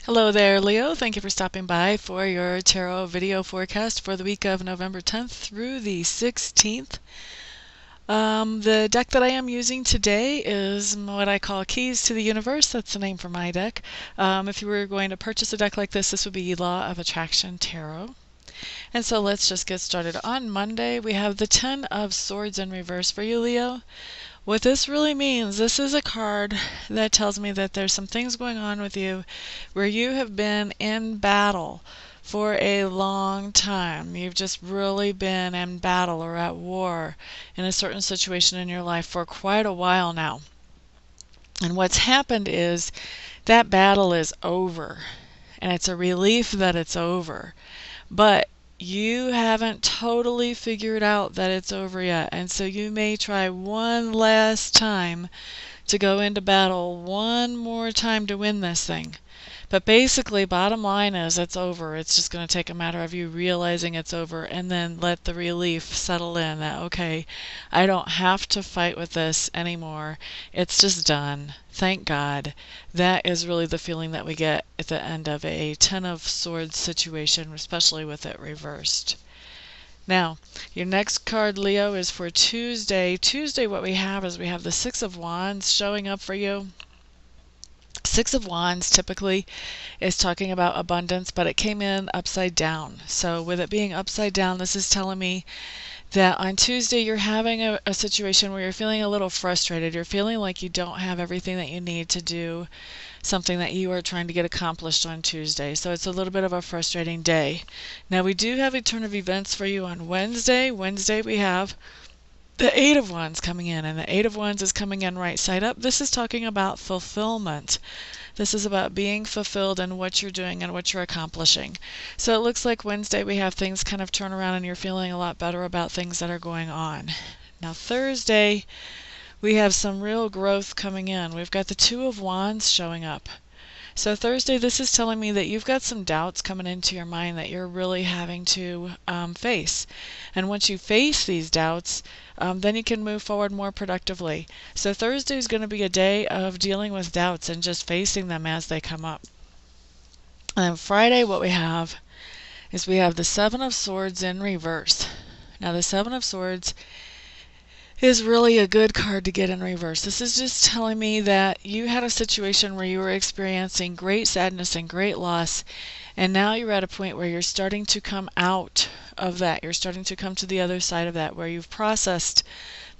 Hello there, Leo. Thank you for stopping by for your tarot video forecast for the week of November 10th through the 16th. The deck that I am using today is what I call Keys to the Universe. That's the name for my deck. If you were going to purchase a deck like this would be Law of Attraction Tarot. And so let's just get started. On Monday, we have the Ten of Swords in reverse for you, Leo. What this really means, this is a card that tells me that there's some things going on with you where you have been in battle for a long time. You've just really been in battle or at war in a certain situation in your life for quite a while now. And what's happened is that battle is over, and it's a relief that it's over. But you haven't totally figured out that it's over yet, and so you may try one last time to go into battle one more time to win this thing. But basically, bottom line is it's over. It's just going to take a matter of you realizing it's over and then let the relief settle in that, okay, I don't have to fight with this anymore. It's just done. Thank God. That is really the feeling that we get at the end of a Ten of Swords situation, especially with it reversed. Now, your next card, Leo, is for Tuesday. Tuesday, what we have is we have the Six of Wands showing up for you. Six of Wands typically is talking about abundance, but it came in upside down. So with it being upside down, this is telling me that on Tuesday you're having a situation where you're feeling a little frustrated. You're feeling like you don't have everything that you need to do something that you are trying to get accomplished on Tuesday. So it's a little bit of a frustrating day. Now we do have a turn of events for you on Wednesday. Wednesday we have the Eight of Wands coming in, and the Eight of Wands is coming in right side up. This is talking about fulfillment. This is about being fulfilled in what you're doing and what you're accomplishing. So it looks like Wednesday we have things kind of turn around and you're feeling a lot better about things that are going on. Now Thursday we have some real growth coming in. We've got the Two of Wands showing up. So Thursday, this is telling me that you've got some doubts coming into your mind that you're really having to face. And once you face these doubts, then you can move forward more productively. So Thursday is going to be a day of dealing with doubts and just facing them as they come up. And then Friday, what we have is we have the Seven of Swords in reverse. Now the Seven of Swords is really a good card to get in reverse. This is just telling me that you had a situation where you were experiencing great sadness and great loss, and now you're at a point where you're starting to come out of that. You're starting to come to the other side of that, where you've processed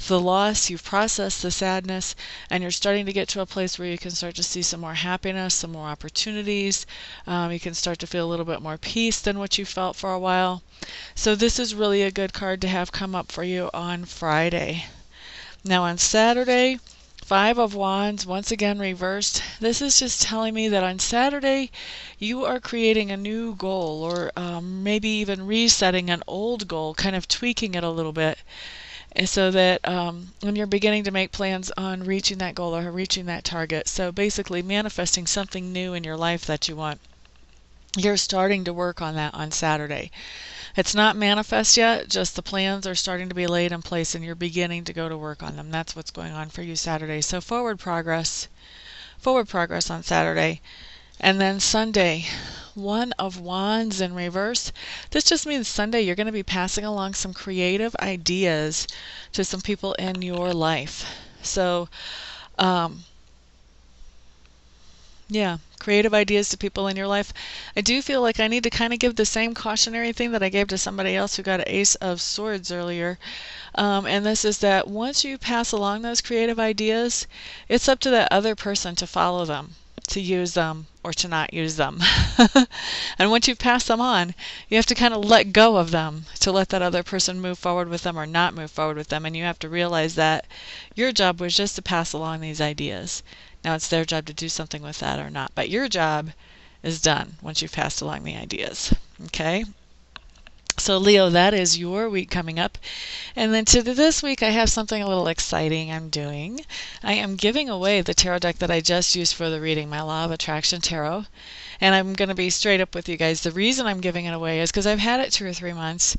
the loss, you've processed the sadness, and you're starting to get to a place where you can start to see some more happiness, some more opportunities. You can start to feel a little bit more peace than what you felt for a while. So this is really a good card to have come up for you on Friday. Now on Saturday, Five of Wands, once again reversed. This is just telling me that on Saturday you are creating a new goal, or maybe even resetting an old goal, kind of tweaking it a little bit, and so that when you're beginning to make plans on reaching that goal or reaching that target, so basically manifesting something new in your life that you want, you're starting to work on that on Saturday. It's not manifest yet, just the plans are starting to be laid in place and you're beginning to go to work on them. That's what's going on for you Saturday. So forward progress on Saturday. And then Sunday, One of Wands in reverse. This just means Sunday you're going to be passing along some creative ideas to some people in your life. So, yeah, creative ideas to people in your life. I do feel like I need to kind of give the same cautionary thing that I gave to somebody else who got an Ace of Swords earlier. And this is that once you pass along those creative ideas, it's up to that other person to follow them, to use them, or to not use them. And once you pass them on, you have to kind of let go of them to let that other person move forward with them or not move forward with them. And you have to realize that your job was just to pass along these ideas. Now it's their job to do something with that or not. But your job is done once you've passed along the ideas. Okay? So Leo, that is your week coming up. And then to this week I have something a little exciting I'm doing. I am giving away the tarot deck that I just used for the reading, my Law of Attraction Tarot. And I'm going to be straight up with you guys. The reason I'm giving it away is because I've had it 2 or 3 months.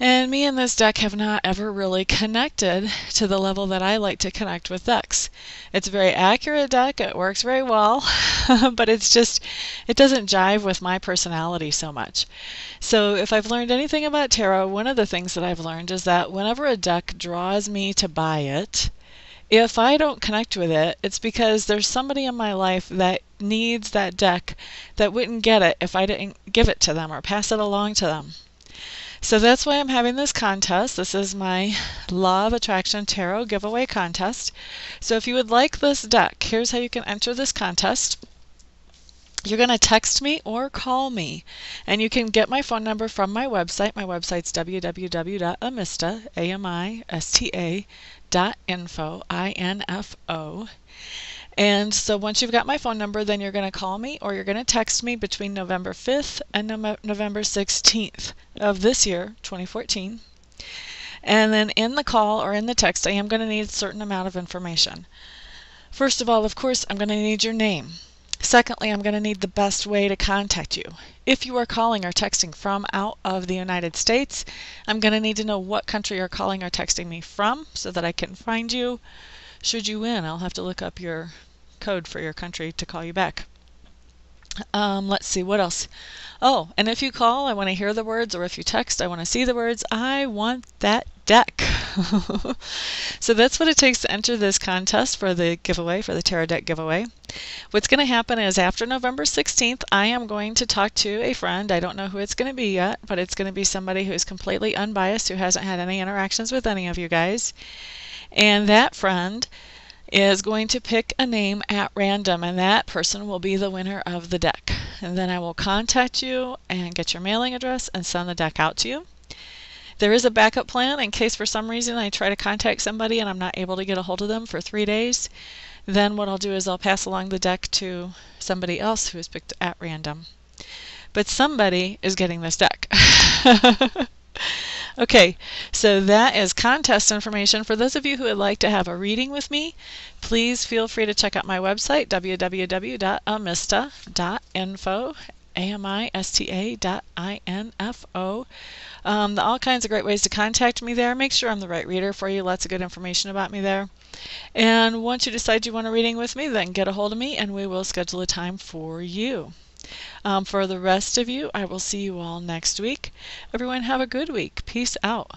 And me and this deck have not ever really connected to the level that I like to connect with decks. It's a very accurate deck, it works very well, but it doesn't jive with my personality so much. So if I've learned anything about tarot, one of the things that I've learned is that whenever a deck draws me to buy it, if I don't connect with it, it's because there's somebody in my life that needs that deck that wouldn't get it if I didn't give it to them or pass it along to them. So that's why I'm having this contest. This is my Law of Attraction Tarot giveaway contest. So if you would like this deck, here's how you can enter this contest. You're going to text me or call me, and you can get my phone number from my website. My website's www.amista.info, I-N-F-O. And so once you've got my phone number, then you're going to call me or you're going to text me between November 5th and November 16th of this year, 2014. And then in the call or in the text, I am going to need a certain amount of information. First of all, of course, I'm going to need your name. Secondly, I'm going to need the best way to contact you. If you are calling or texting from out of the United States, I'm going to need to know what country you're calling or texting me from so that I can find you. Should you win, I'll have to look up your code for your country to call you back. Let's see, what else? Oh, and if you call, I want to hear the words, or if you text, I want to see the words. I want that deck. So that's what it takes to enter this contest for the giveaway, for the tarot deck giveaway. What's going to happen is after November 16th, I am going to talk to a friend. I don't know who it's going to be yet, but it's going to be somebody who is completely unbiased, who hasn't had any interactions with any of you guys. And that friend is going to pick a name at random, and that person will be the winner of the deck. And then I will contact you and get your mailing address and send the deck out to you. There is a backup plan in case for some reason I try to contact somebody and I'm not able to get a hold of them for 3 days. Then what I'll do is I'll pass along the deck to somebody else who is picked at random. But somebody is getting this deck. Okay, so that is contest information. For those of you who would like to have a reading with me, please feel free to check out my website, www.amista.info, amista.info. All kinds of great ways to contact me there. Make sure I'm the right reader for you. Lots of good information about me there. And once you decide you want a reading with me, then get a hold of me and we will schedule a time for you. For the rest of you, I will see you all next week. Everyone have a good week. Peace out.